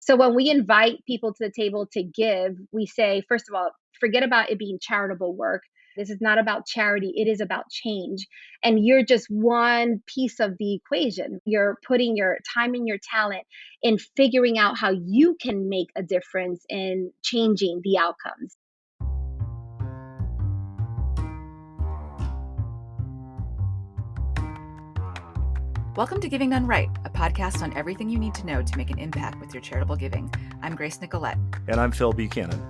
So when we invite people to the table to give, we say, first of all, forget about it being charitable work. This is not about charity, it is about change. And you're just one piece of the equation. You're putting your time and your talent in figuring out how you can make a difference in changing the outcomes. Welcome to Giving Done Right, a podcast on everything you need to know to make an impact with your charitable giving. I'm Grace Nicolette. And I'm Phil Buchanan.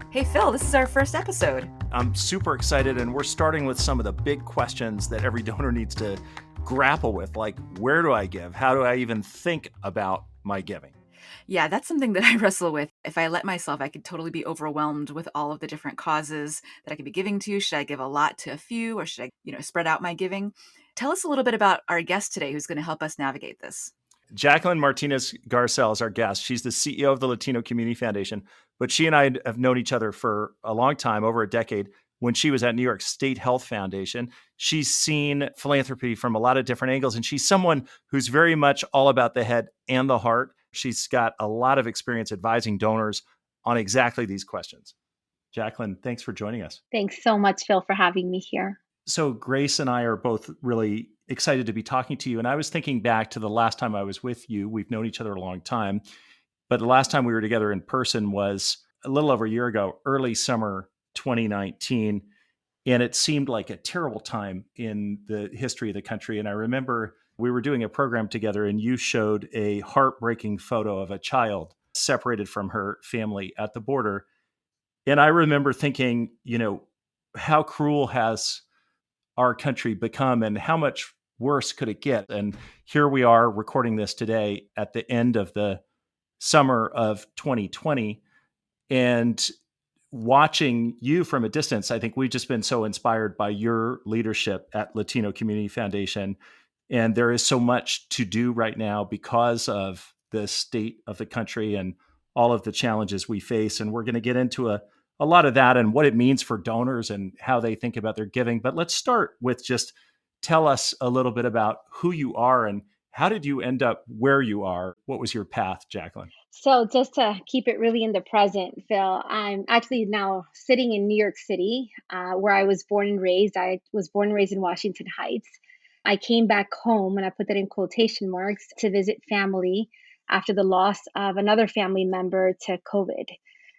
Hey, Phil, this is our first episode. I'm super excited, and we're starting with some of the big questions that every donor needs to grapple with, like where do I give? How do I even think about my giving? Yeah, that's something that I wrestle with. If I let myself, I could totally be overwhelmed with all of the different causes that I could be giving to. Should I give a lot to a few, or should I, spread out my giving? Tell us a little bit about our guest today who's going to help us navigate this. Jacqueline Martinez Garcel is our guest. She's the CEO of the Latino Community Foundation, but she and I have known each other for a long time, over a decade. When she was at New York State Health Foundation, she's seen philanthropy from a lot of different angles, and she's someone who's very much all about the head and the heart. She's got a lot of experience advising donors on exactly these questions. Jacqueline, thanks for joining us. Thanks so much, Phil, for having me here. So Grace and I are both really excited to be talking to you. And I was thinking back to the last time I was with you. We've known each other a long time, but the last time we were together in person was a little over a year ago, early summer 2019. And it seemed like a terrible time in the history of the country. And I remember we were doing a program together and you showed a heartbreaking photo of a child separated from her family at the border. And I remember thinking, how cruel has our country become and how much worse could it get? And here we are recording this today at the end of the summer of 2020 and watching you from a distance. I think we've just been so inspired by your leadership at Latino Community Foundation. And there is so much to do right now because of the state of the country and all of the challenges we face. And we're going to get into a lot of that and what it means for donors and how they think about their giving. But let's start with just tell us a little bit about who you are and how did you end up where you are? What was your path, Jacqueline? So just to keep it really in the present, Phil, I'm actually now sitting in New York City, where I was born and raised. I was born and raised in Washington Heights. I came back home, and I put that in quotation marks, to visit family after the loss of another family member to COVID.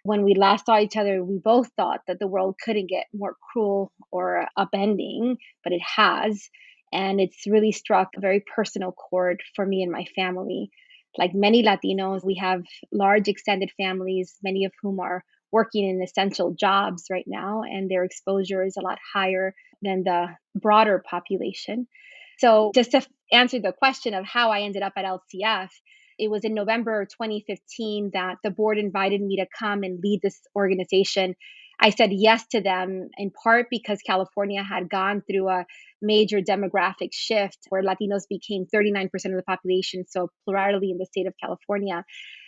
When we last saw each other, we both thought that the world couldn't get more cruel or upending, but it has. And it's really struck a very personal chord for me and my family. Like many Latinos, we have large extended families, many of whom are working in essential jobs right now, and their exposure is a lot higher than the broader population. So, just to answer the question of how I ended up at LCF, it was in November 2015 that the board invited me to come and lead this organization. I said yes to them in part because California had gone through a major demographic shift where Latinos became 39% of the population, so plurality in the state of California.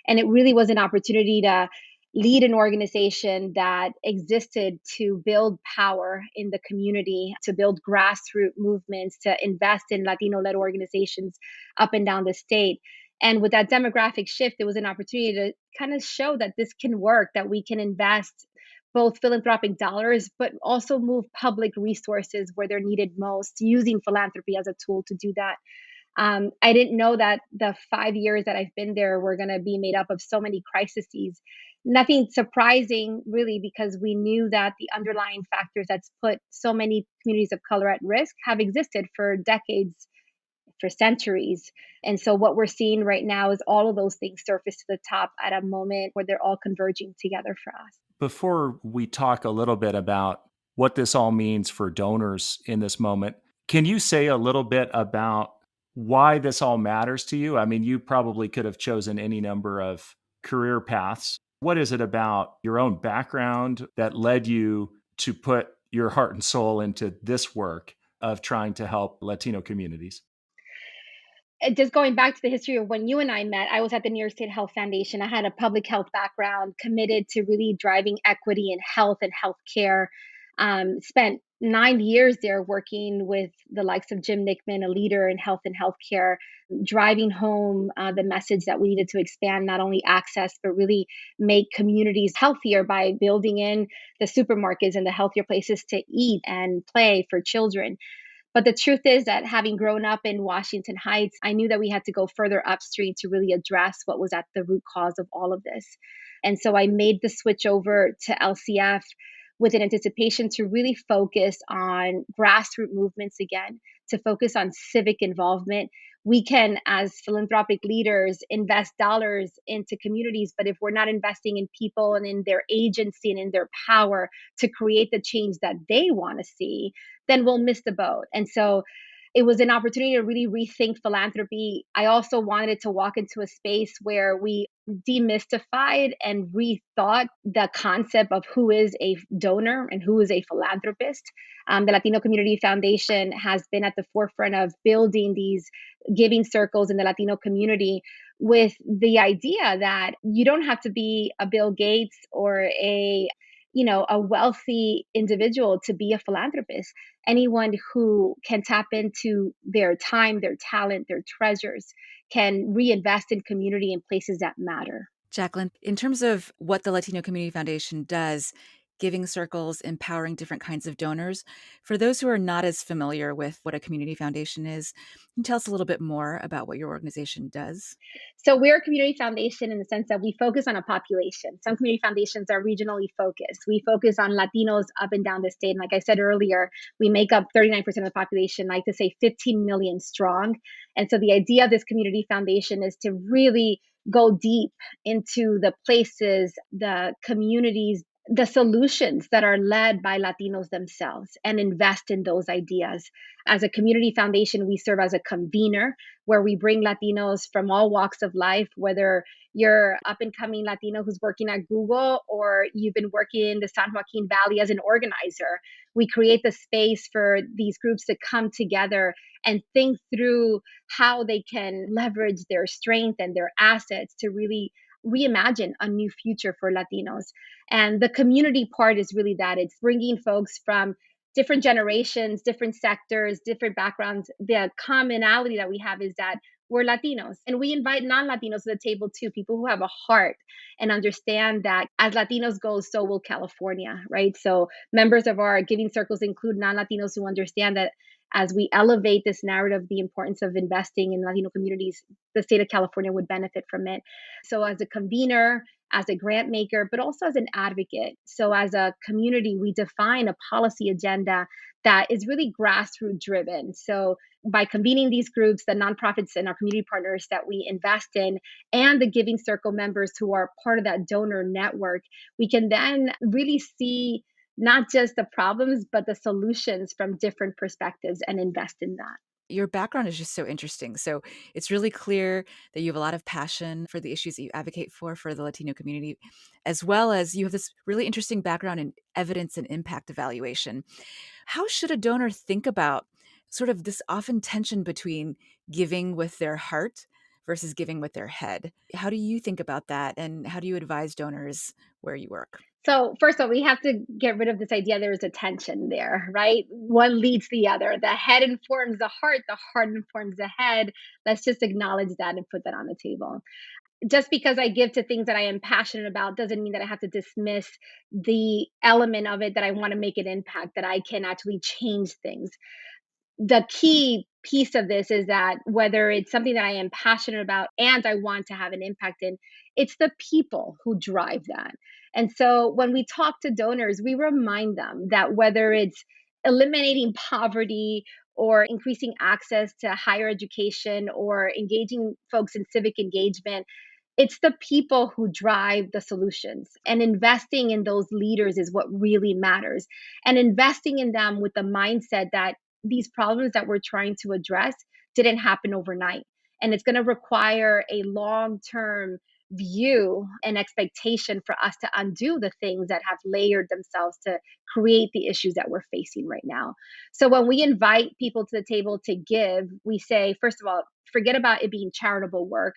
And it really was an opportunity to lead an organization that existed to build power in the community, to build grassroots movements, to invest in Latino-led organizations up and down the state. And with that demographic shift, it was an opportunity to kind of show that this can work, that we can invest both philanthropic dollars, but also move public resources where they're needed most, using philanthropy as a tool to do that. I didn't know that the 5 years that I've been there were going to be made up of so many crises. Nothing surprising, really, because we knew that the underlying factors that's put so many communities of color at risk have existed for decades, for centuries. And so what we're seeing right now is all of those things surface to the top at a moment where they're all converging together for us. Before we talk a little bit about what this all means for donors in this moment, can you say a little bit about why this all matters to you? I mean, you probably could have chosen any number of career paths. What is it about your own background that led you to put your heart and soul into this work of trying to help Latino communities? Just going back to the history of when you and I met, I was at the New York State Health Foundation. I had a public health background, committed to really driving equity in health and healthcare. Spent 9 years there working with the likes of Jim Nickman, a leader in health and healthcare, driving home the message that we needed to expand not only access, but really make communities healthier by building in the supermarkets and the healthier places to eat and play for children. But the truth is that having grown up in Washington Heights, I knew that we had to go further upstream to really address what was at the root cause of all of this. And so I made the switch over to LCF with an anticipation to really focus on grassroots movements again, to focus on civic involvement. We can, as philanthropic leaders, invest dollars into communities, but if we're not investing in people and in their agency and in their power to create the change that they want to see, then we'll miss the boat. And so it was an opportunity to really rethink philanthropy. I also wanted to walk into a space where we demystified and rethought the concept of who is a donor and who is a philanthropist. The Latino Community Foundation has been at the forefront of building these giving circles in the Latino community with the idea that you don't have to be a Bill Gates or a wealthy individual to be a philanthropist. Anyone who can tap into their time, their talent, their treasures can reinvest in community and places that matter. Jacqueline, in terms of what the Latino Community Foundation does, giving circles, empowering different kinds of donors, for those who are not as familiar with what a community foundation is, can you tell us a little bit more about what your organization does? So we're a community foundation in the sense that we focus on a population. Some community foundations are regionally focused. We focus on Latinos up and down the state. And like I said earlier, we make up 39% of the population, I like to say 15 million strong. And so the idea of this community foundation is to really go deep into the places, the communities, the solutions that are led by Latinos themselves and invest in those ideas. As a community foundation, we serve as a convener where we bring Latinos from all walks of life, whether you're up and coming Latino who's working at Google or you've been working in the San Joaquin Valley as an organizer. We create the space for these groups to come together and think through how they can leverage their strength and their assets to really reimagine a new future for Latinos. And the community part is really that it's bringing folks from different generations, different sectors, different backgrounds. The commonality that we have is that we're Latinos and we invite non-Latinos to the table too, people who have a heart and understand that as Latinos go, so will California, right? So members of our giving circles include non-Latinos who understand that as we elevate this narrative, the importance of investing in Latino communities, the state of California would benefit from it. So as a convener, as a grant maker, but also as an advocate. So as a community, we define a policy agenda that is really grassroots driven. So by convening these groups, the nonprofits and our community partners that we invest in, and the Giving Circle members who are part of that donor network, we can then really see not just the problems, but the solutions from different perspectives and invest in that. Your background is just so interesting. So it's really clear that you have a lot of passion for the issues that you advocate for the Latino community, as well as you have this really interesting background in evidence and impact evaluation. How should a donor think about sort of this often tension between giving with their heart versus giving with their head? How do you think about that? And how do you advise donors where you work? So first of all, we have to get rid of this idea there's a tension there, right? One leads the other. The head informs the heart informs the head. Let's just acknowledge that and put that on the table. Just because I give to things that I am passionate about doesn't mean that I have to dismiss the element of it that I want to make an impact, that I can actually change things. The key piece of this is that whether it's something that I am passionate about and I want to have an impact in, it's the people who drive that. And so when we talk to donors, we remind them that whether it's eliminating poverty or increasing access to higher education or engaging folks in civic engagement, it's the people who drive the solutions, and investing in those leaders is what really matters. And investing in them with the mindset that these problems that we're trying to address didn't happen overnight. And it's going to require a long term view and expectation for us to undo the things that have layered themselves to create the issues that we're facing right now. So when we invite people to the table to give, we say, first of all, forget about it being charitable work.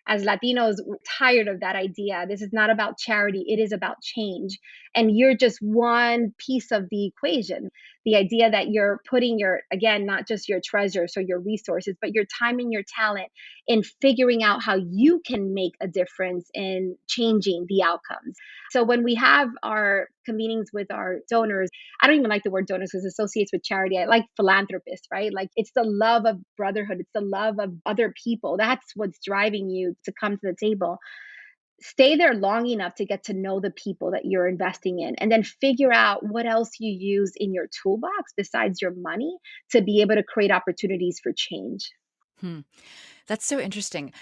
as Latinos, we're tired of that idea. This is not about charity, it is about change. And you're just one piece of the equation. The idea that you're putting your, again, not just your treasures or your resources, but your time and your talent in figuring out how you can make a difference in changing the outcomes. So when we have our convenings with our donors, I don't even like the word donors because it associates with charity. I like philanthropists, right? Like it's the love of brotherhood, it's the love of other people. That's what's driving you to come to the table. Stay there long enough to get to know the people that you're investing in, and then figure out what else you use in your toolbox besides your money to be able to create opportunities for change. Hmm. That's so interesting.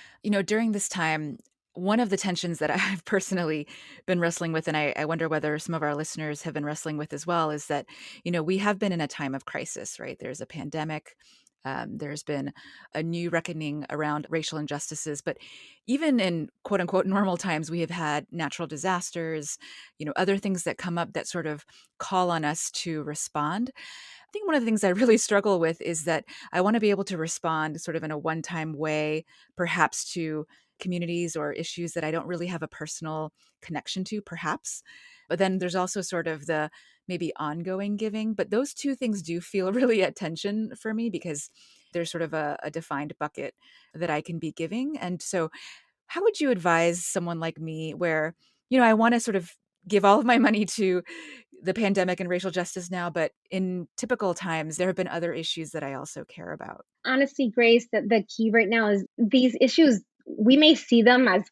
During this time, one of the tensions that I've personally been wrestling with, and I wonder whether some of our listeners have been wrestling with as well, is that, we have been in a time of crisis, right? There's a pandemic. There's been a new reckoning around racial injustices. But even in quote unquote normal times, we have had natural disasters, other things that come up that sort of call on us to respond. I think one of the things I really struggle with is that I want to be able to respond sort of in a one-time way, perhaps to communities or issues that I don't really have a personal connection to, perhaps. But then there's also sort of the maybe ongoing giving. But those two things do feel really at tension for me because there's sort of a defined bucket that I can be giving. And so, how would you advise someone like me where, I want to sort of give all of my money to the pandemic and racial justice now, but in typical times, there have been other issues that I also care about. Honestly, Grace, the key right now is these issues, we may see them as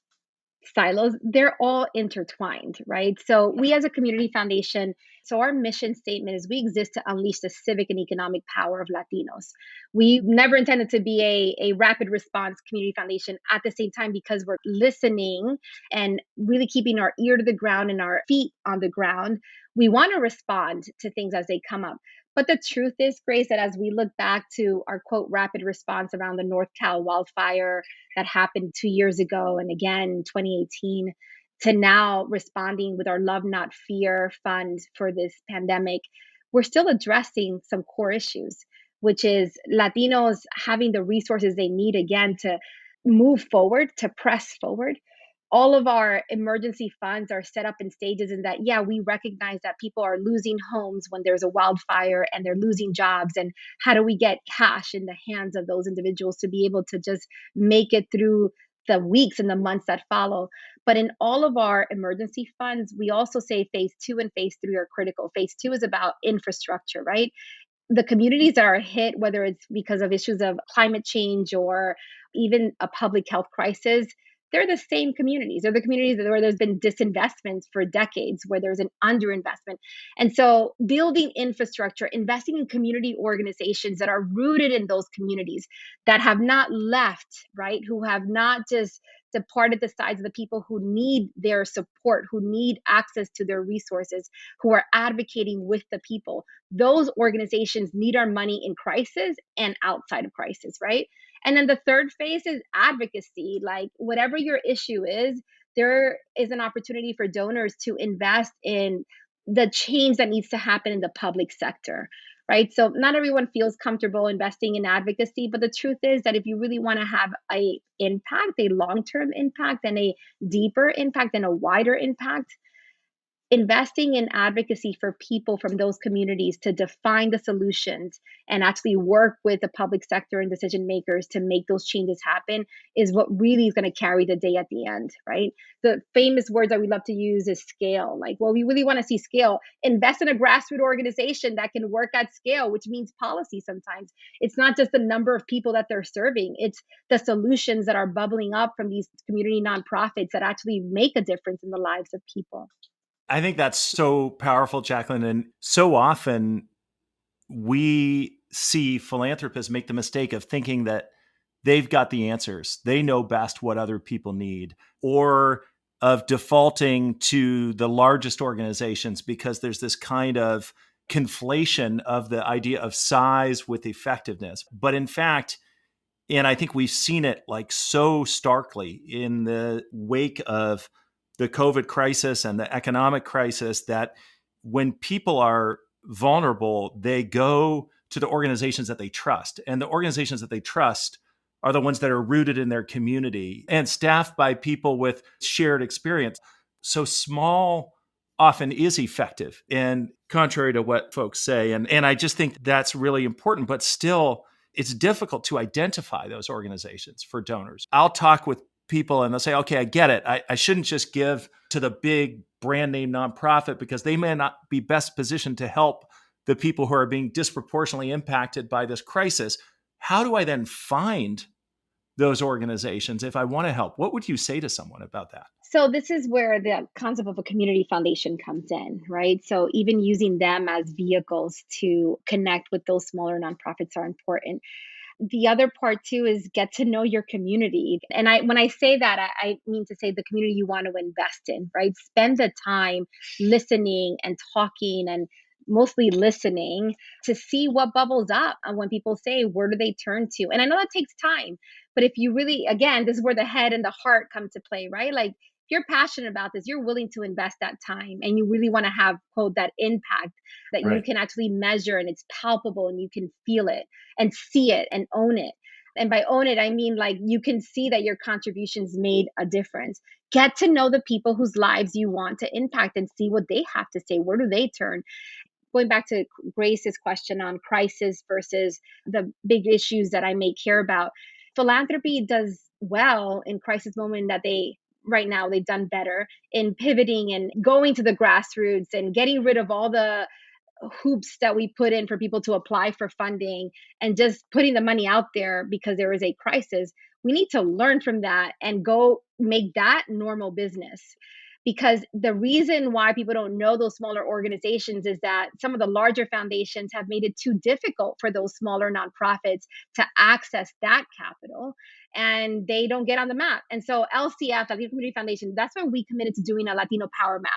silos, they're all intertwined, right? So we as a community foundation, so our mission statement is we exist to unleash the civic and economic power of Latinos. We never intended to be a rapid response community foundation at the same time because we're listening and really keeping our ear to the ground and our feet on the ground. We want to respond to things as they come up. But the truth is, Grace, that as we look back to our quote rapid response around the North Cal wildfire that happened 2 years ago and again in 2018, to now responding with our Love Not Fear fund for this pandemic, we're still addressing some core issues, which is Latinos having the resources they need again to move forward, to press forward. All of our emergency funds are set up in stages in that, yeah, we recognize that people are losing homes when there's a wildfire and they're losing jobs. And how do we get cash in the hands of those individuals to be able to just make it through the weeks and the months that follow? But in all of our emergency funds, we also say phase two and phase three are critical. Phase two is about infrastructure, right? The communities that are hit, whether it's because of issues of climate change or even a public health crisis, they're the same communities. They're the communities where there's been disinvestments for decades, where there's an underinvestment. And so building infrastructure, investing in community organizations that are rooted in those communities, that have not left, right? Who have not just departed the sides of the people who need their support, who need access to their resources, who are advocating with the people. Those organizations need our money in crisis and outside of crisis, right? And then the third phase is advocacy. Like whatever your issue is, there is an opportunity for donors to invest in the change that needs to happen in the public sector, right? So not everyone feels comfortable investing in advocacy, but the truth is that if you really want to have a impact, a long-term impact and a deeper impact and a wider impact, investing in advocacy for people from those communities to define the solutions and actually work with the public sector and decision makers to make those changes happen is what really is going to carry the day at the end, right? The famous words that we love to use is scale. Like, well, we really want to see scale. Invest in a grassroots organization that can work at scale, which means policy sometimes. It's not just the number of people that they're serving, it's the solutions that are bubbling up from these community nonprofits that actually make a difference in the lives of people. I think that's so powerful, Jacqueline. And so often we see philanthropists make the mistake of thinking that they've got the answers. They know best what other people need, or of defaulting to the largest organizations because there's this kind of conflation of the idea of size with effectiveness. But in fact, and I think we've seen it like so starkly in the wake of the COVID crisis and the economic crisis, that when people are vulnerable, they go to the organizations that they trust. And the organizations that they trust are the ones that are rooted in their community and staffed by people with shared experience. So small often is effective, and contrary to what folks say. And I just think that's really important, but still, it's difficult to identify those organizations for donors. I'll talk with people and they'll say, okay, I get it. I shouldn't just give to the big brand name nonprofit because they may not be best positioned to help the people who are being disproportionately impacted by this crisis. How do I then find those organizations if I want to help? What would you say to someone about that? So this is where the concept of a community foundation comes in, right? So even using them as vehicles to connect with those smaller nonprofits are important. The other part too is get to know your community. And when I say that, I mean to say the community you want to invest in, right? Spend the time listening and talking and mostly listening to see what bubbles up and when people say, where do they turn to? And I know that takes time, but if you really, again, this is where the head and the heart come to play, right? Like if you're passionate about this, you're willing to invest that time and you really want to have, quote, that impact that you Right. can actually measure and it's palpable and you can feel it and see it and own it. And by own it, I mean like you can see that your contributions made a difference. Get to know the people whose lives you want to impact and see what they have to say. Where do they turn? Going back to Grace's question on crisis versus the big issues that I may care about, philanthropy does well in crisis moment that they right now they've done better in pivoting and going to the grassroots and getting rid of all the hoops that we put in for people to apply for funding and just putting the money out there because there is a crisis. We need to learn from that and go make that normal business. Because the reason why people don't know those smaller organizations is that some of the larger foundations have made it too difficult for those smaller nonprofits to access that capital and they don't get on the map. And so LCF, Latino Community Foundation, that's why we committed to doing a Latino Power Map.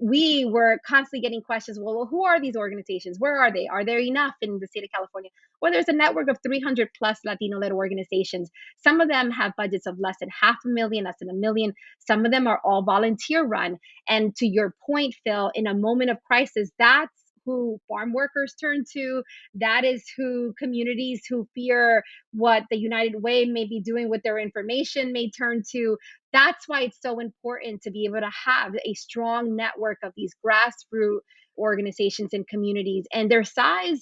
We were constantly getting questions. Well, who are these organizations? Where are they? Are there enough in the state of California? Well, there's a network of 300 plus Latino led organizations. Some of them have budgets of less than $500,000, less than $1 million. Some of them are all volunteer run. And to your point, Phil, in a moment of crisis, that's who farm workers turn to. That is who communities who fear what the United Way may be doing with their information may turn to. That's why it's so important to be able to have a strong network of these grassroots organizations and communities. And their size,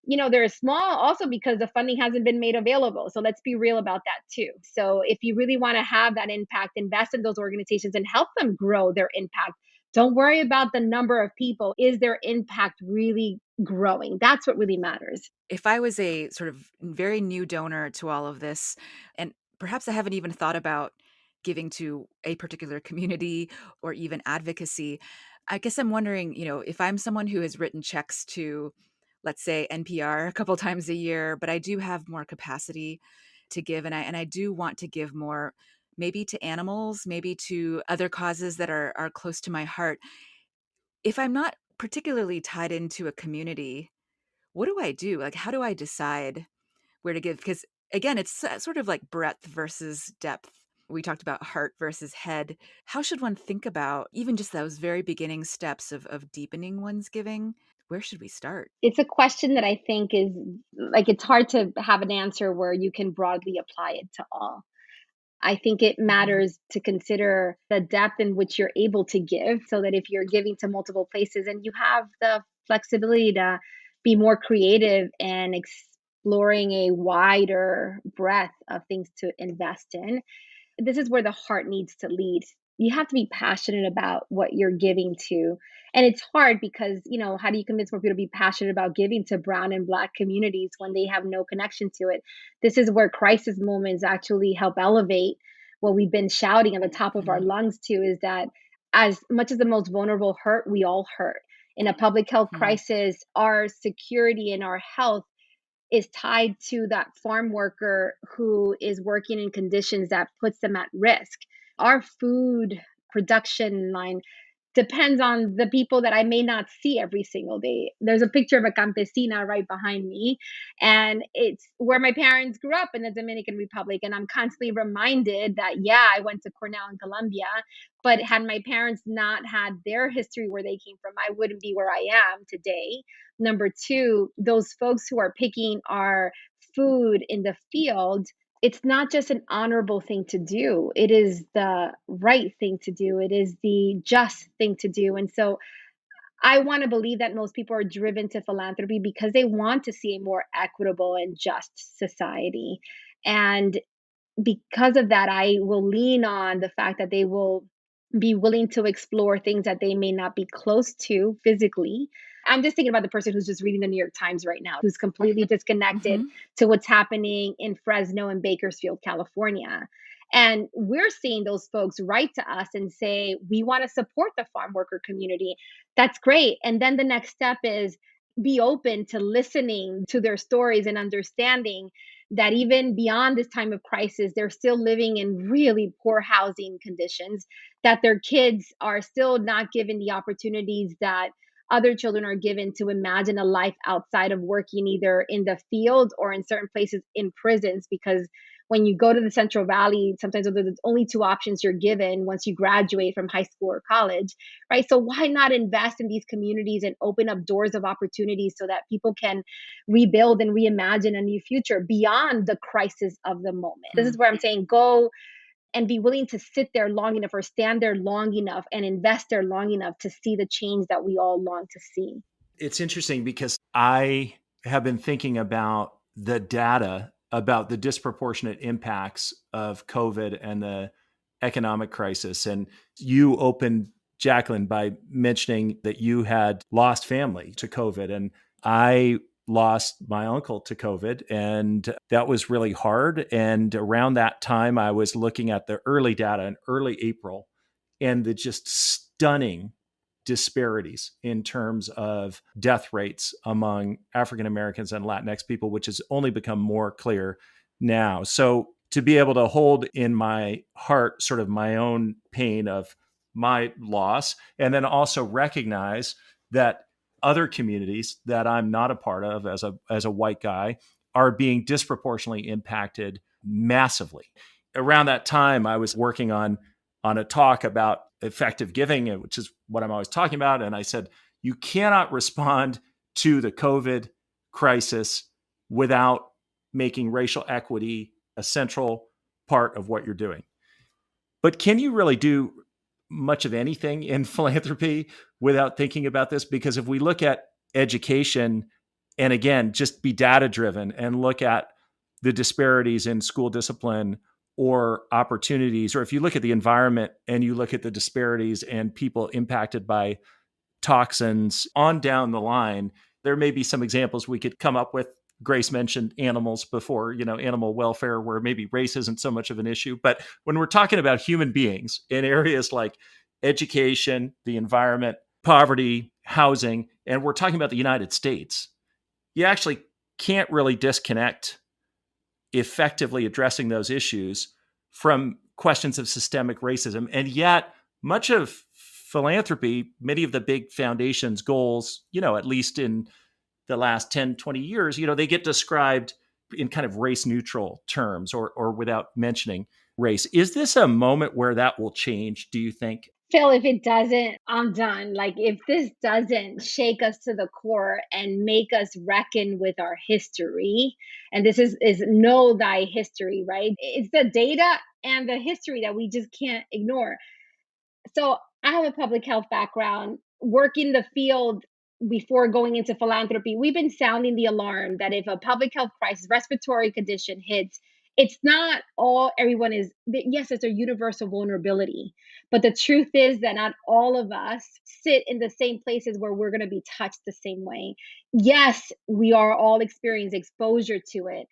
they're small also because the funding hasn't been made available. So let's be real about that too. So if you really want to have that impact, invest in those organizations and help them grow their impact. Don't worry about the number of people. Is their impact really growing? That's what really matters. If I was a sort of very new donor to all of this, and perhaps I haven't even thought about giving to a particular community or even advocacy, I guess I'm wondering, if I'm someone who has written checks to, let's say, NPR a couple times a year, but I do have more capacity to give, and I do want to give more, maybe to animals, maybe to other causes that are close to my heart. If I'm not particularly tied into a community, what do I do? Like, how do I decide where to give? Because again, it's sort of like breadth versus depth. We talked about heart versus head. How should one think about even just those very beginning steps of deepening one's giving? Where should we start? It's a question that I think is like, it's hard to have an answer where you can broadly apply it to all. I think it Mhm. matters to consider the depth in which you're able to give so that if you're giving to multiple places and you have the flexibility to be more creative and exploring a wider breadth of things to invest in, this is where the heart needs to lead. You have to be passionate about what you're giving to. And it's hard because, how do you convince more people to be passionate about giving to brown and black communities when they have no connection to it? This is where crisis moments actually help elevate what we've been shouting at the top of our Mhm. lungs to is that as much as the most vulnerable hurt, we all hurt. In a public health Mhm. crisis, our security and our health is tied to that farm worker who is working in conditions that puts them at risk. Our food production line depends on the people that I may not see every single day. There's a picture of a campesina right behind me, and it's where my parents grew up in the Dominican Republic. And I'm constantly reminded that, yeah, I went to Cornell in Colombia, but had my parents not had their history where they came from, I wouldn't be where I am today. Number two, those folks who are picking our food in the field it's not just an honorable thing to do. It is the right thing to do. It is the just thing to do. And so I want to believe that most people are driven to philanthropy because they want to see a more equitable and just society. And because of that, I will lean on the fact that they will be willing to explore things that they may not be close to physically. I'm just thinking about the person who's just reading the New York Times right now, who's completely disconnected Hmm. to what's happening in Fresno and Bakersfield, California. And we're seeing those folks write to us and say, we want to support the farm worker community. That's great. And then the next step is be open to listening to their stories and understanding that even beyond this time of crisis, they're still living in really poor housing conditions, that their kids are still not given the opportunities that other children are given to imagine a life outside of working either in the field or in certain places in prisons. Because when you go to the Central Valley, sometimes those are the only two options you're given once you graduate from high school or college, right? So why not invest in these communities and open up doors of opportunities so that people can rebuild and reimagine a new future beyond the crisis of the moment? This is where I'm saying go and be willing to sit there long enough or stand there long enough and invest there long enough to see the change that we all long to see. It's interesting because I have been thinking about the data about the disproportionate impacts of COVID and the economic crisis. And you opened, Jacqueline, by mentioning that you had lost family to COVID. And I lost my uncle to COVID, and that was really hard. And around that time, I was looking at the early data in early April and the just stunning disparities in terms of death rates among African Americans and Latinx people, which has only become more clear now. So to be able to hold in my heart sort of my own pain of my loss, and then also recognize that other communities that I'm not a part of as a white guy are being disproportionately impacted massively. Around that time, I was working on a talk about effective giving, which is what I'm always talking about. And I said, you cannot respond to the COVID crisis without making racial equity a central part of what you're doing. But can you really do much of anything in philanthropy without thinking about this? Because if we look at education, and again, just be data driven and look at the disparities in school discipline or opportunities, or if you look at the environment and you look at the disparities and people impacted by toxins on down the line, there may be some examples we could come up with. Grace mentioned animals before, animal welfare, where maybe race isn't so much of an issue. But when we're talking about human beings in areas like education, the environment, poverty, housing, and we're talking about the United States, you actually can't really disconnect effectively addressing those issues from questions of systemic racism. And yet, much of philanthropy, many of the big foundations' goals, at least in the last 10, 20 years, they get described in kind of race neutral terms or without mentioning race. Is this a moment where that will change, do you think? Phil, if it doesn't, I'm done. Like, if this doesn't shake us to the core and make us reckon with our history, and this is know thy history, right? It's the data and the history that we just can't ignore. So I have a public health background, work in the field before going into philanthropy. We've been sounding the alarm that if a public health crisis, respiratory condition hits, it's not all everyone is, yes, it's a universal vulnerability. But the truth is that not all of us sit in the same places where we're going to be touched the same way. Yes, we are all experiencing exposure to it,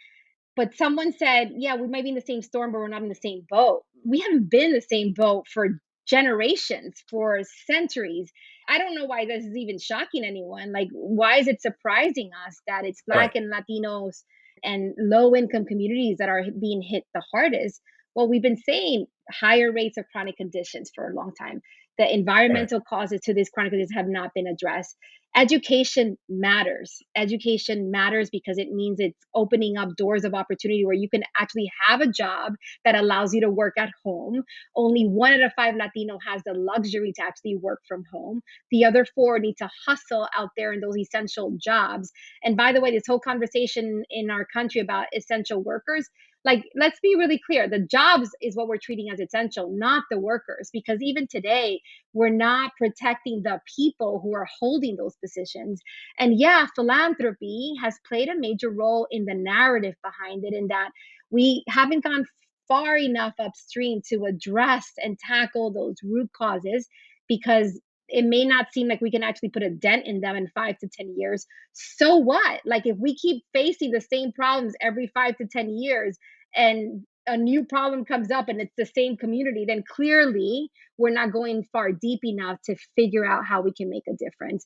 but someone said, yeah, we might be in the same storm, but we're not in the same boat. We haven't been in the same boat for generations, for centuries. I don't know why this is even shocking anyone. Like, why is it surprising us that it's Right. Black and Latinos and low income communities that are being hit the hardest? Well, we've been saying higher rates of chronic conditions for a long time. The Right. environmental causes to these chronic conditions have not been addressed. Education matters. Education matters because it means it's opening up doors of opportunity where you can actually have a job that allows you to work at home. Only 1 out of 5 Latino has the luxury to actually work from home. The other 4 need to hustle out there in those essential jobs. And by the way, this whole conversation in our country about essential workers, Like, let's be really clear. The jobs is what we're treating as essential, not the workers, because even today, we're not protecting the people who are holding those positions. And yeah, philanthropy has played a major role in the narrative behind it, in that we haven't gone far enough upstream to address and tackle those root causes, because it may not seem like we can actually put a dent in them in 5 to 10 years. So what? Like, if we keep facing the same problems every 5 to 10 years, and a new problem comes up and it's the same community, then clearly we're not going far deep enough to figure out how we can make a difference.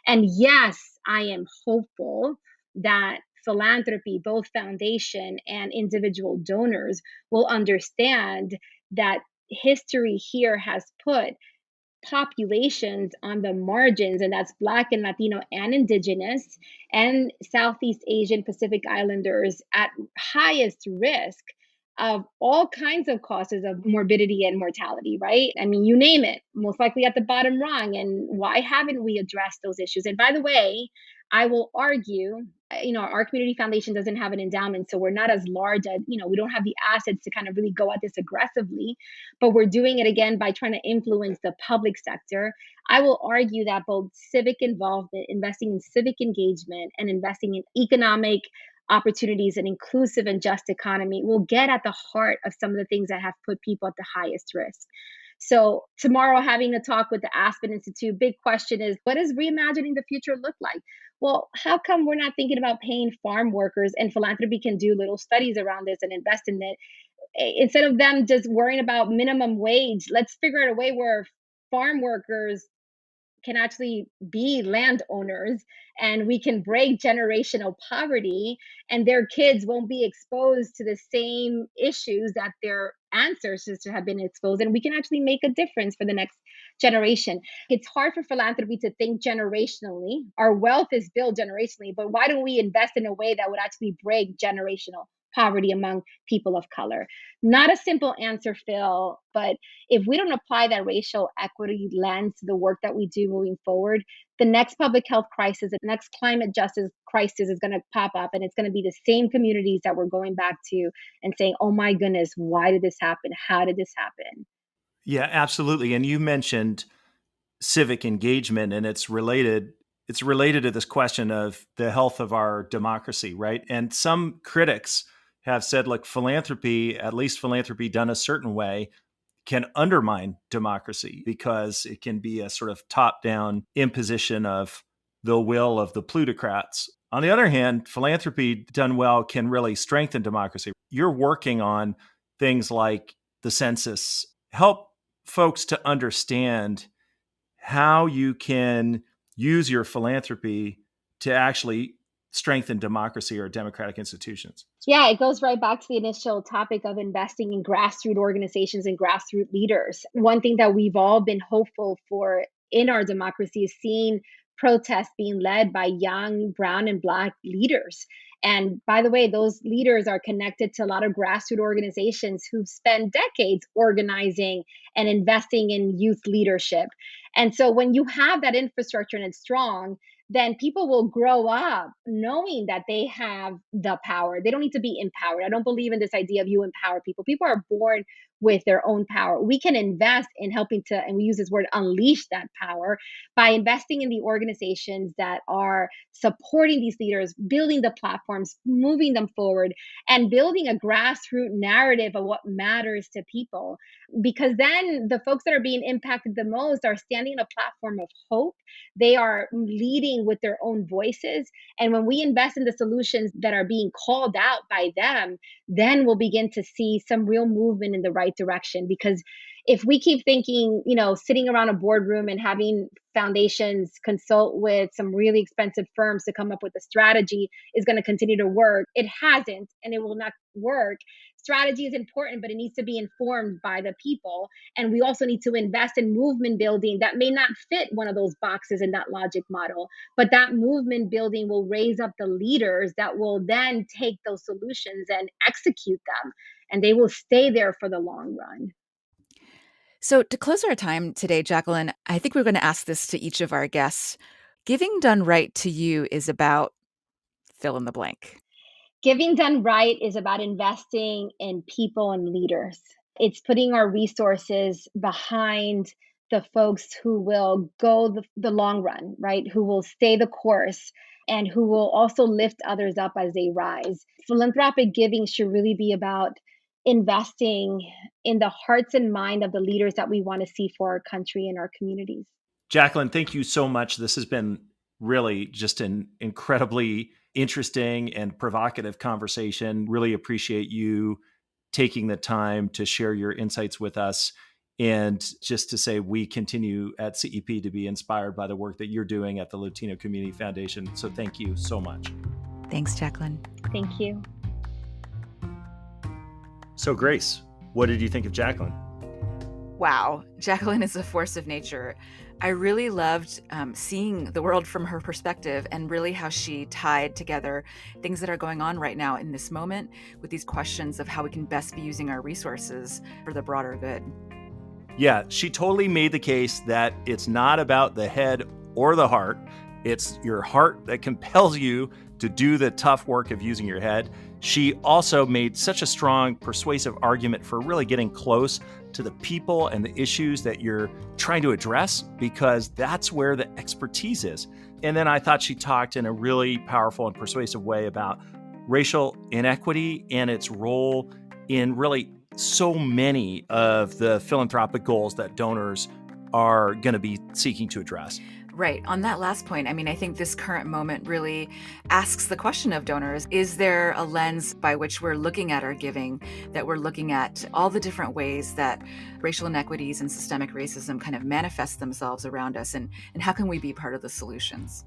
And yes, I am hopeful that philanthropy, both foundation and individual donors, will understand that history here has put populations on the margins, and that's Black and Latino and Indigenous and Southeast Asian Pacific Islanders, at highest risk of all kinds of causes of morbidity and mortality, right? I mean, you name it, most likely at the bottom rung. And why haven't we addressed those issues? And by the way, I will argue, our community foundation doesn't have an endowment, so we're not as large as, we don't have the assets to kind of really go at this aggressively, but we're doing it again by trying to influence the public sector. I will argue that both civic involvement, investing in civic engagement, and investing in economic opportunities and inclusive and just economy will get at the heart of some of the things that have put people at the highest risk. So tomorrow, having a talk with the Aspen Institute, big question is, what does reimagining the future look like? Well, how come we're not thinking about paying farm workers? And philanthropy can do little studies around this and invest in it. Instead of them just worrying about minimum wage, let's figure out a way where farm workers can actually be landowners, and we can break generational poverty, and their kids won't be exposed to the same issues that their ancestors have been exposed, and we can actually make a difference for the next generation. It's hard for philanthropy to think generationally. Our wealth is built generationally, but why don't we invest in a way that would actually break generational poverty among people of color? Not a simple answer, Phil, but if we don't apply that racial equity lens to the work that we do moving forward, the next public health crisis, the next climate justice crisis is going to pop up, and it's going to be the same communities that we're going back to and saying, oh my goodness, why did this happen? How did this happen? Yeah, absolutely. And you mentioned civic engagement, and it's related to this question of the health of our democracy, right? And some critics have said, look, philanthropy, at least philanthropy done a certain way, can undermine democracy because it can be a sort of top-down imposition of the will of the plutocrats. On the other hand, philanthropy done well can really strengthen democracy. You're working on things like the census. Help folks to understand how you can use your philanthropy to actually strengthen democracy or democratic institutions. Yeah, it goes right back to the initial topic of investing in grassroots organizations and grassroots leaders. One thing that we've all been hopeful for in our democracy is seeing protests being led by young brown and Black leaders. And by the way, those leaders are connected to a lot of grassroots organizations who've spent decades organizing and investing in youth leadership. And so when you have that infrastructure and it's strong, then people will grow up knowing that they have the power. They don't need to be empowered. I don't believe in this idea of you empower people. People are born with their own power. We can invest in helping to, and we use this word, unleash that power by investing in the organizations that are supporting these leaders, building the platforms, moving them forward, and building a grassroots narrative of what matters to people. Because then the folks that are being impacted the most are standing on a platform of hope. They are leading with their own voices. And when we invest in the solutions that are being called out by them, then we'll begin to see some real movement in the right direction. Because if we keep thinking, sitting around a boardroom and having foundations consult with some really expensive firms to come up with a strategy is going to continue to work, it hasn't, and it will not work. Strategy is important, but it needs to be informed by the people. And we also need to invest in movement building that may not fit one of those boxes in that logic model, but that movement building will raise up the leaders that will then take those solutions and execute them, and they will stay there for the long run. So, to close our time today, Jacqueline, I think we're going to ask this to each of our guests. Giving done right to you is about fill in the blank. Giving done right is about investing in people and leaders. It's putting our resources behind the folks who will go the long run, right? Who will stay the course and who will also lift others up as they rise. Philanthropic giving should really be about investing in the hearts and mind of the leaders that we want to see for our country and our communities. Jacqueline, thank you so much. This has been really just an incredibly interesting and provocative conversation. Really appreciate you taking the time to share your insights with us. And just to say, we continue at CEP to be inspired by the work that you're doing at the Latino Community Foundation. So thank you so much. Thanks, Jacqueline. Thank you. So Grace, what did you think of Jacqueline? Wow, Jacqueline is a force of nature. I really loved seeing the world from her perspective and really how she tied together things that are going on right now in this moment with these questions of how we can best be using our resources for the broader good. Yeah, she totally made the case that it's not about the head or the heart. It's your heart that compels you to do the tough work of using your head. She also made such a strong, persuasive argument for really getting close to the people and the issues that you're trying to address, because that's where the expertise is. And then I thought she talked in a really powerful and persuasive way about racial inequity and its role in really so many of the philanthropic goals that donors are going to be seeking to address. Right. On that last point, I mean, I think this current moment really asks the question of donors. Is there a lens by which we're looking at our giving, that we're looking at all the different ways that racial inequities and systemic racism kind of manifest themselves around us, and how can we be part of the solutions?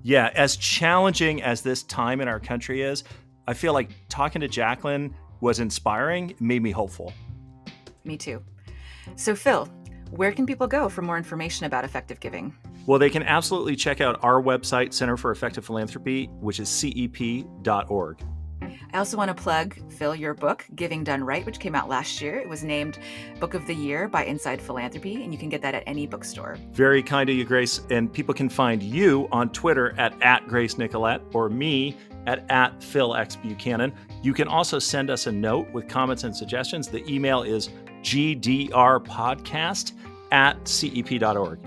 Yeah, as challenging as this time in our country is, I feel like talking to Jacqueline was inspiring, made me hopeful. Me too. So Phil, where can people go for more information about effective giving? Well, they can absolutely check out our website, Center for Effective Philanthropy, which is cep.org. I also want to plug, Phil, your book, Giving Done Right, which came out last year. It was named Book of the Year by Inside Philanthropy, and you can get that at any bookstore. Very kind of you, Grace. And people can find you on Twitter at Grace Nicolette, or me at PhilXBuchanan. You can also send us a note with comments and suggestions. The email is gdrpodcast@cep.org.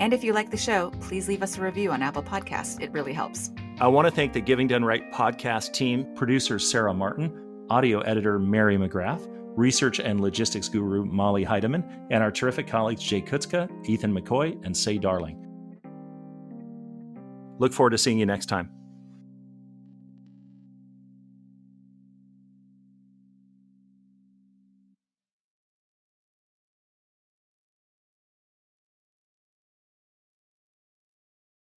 And if you like the show, please leave us a review on Apple Podcasts. It really helps. I want to thank the Giving Done Right podcast team, producer Sarah Martin, audio editor Mary McGrath, research and logistics guru Molly Heidemann, and our terrific colleagues Jay Kutzka, Ethan McCoy, and Say Darling. Look forward to seeing you next time.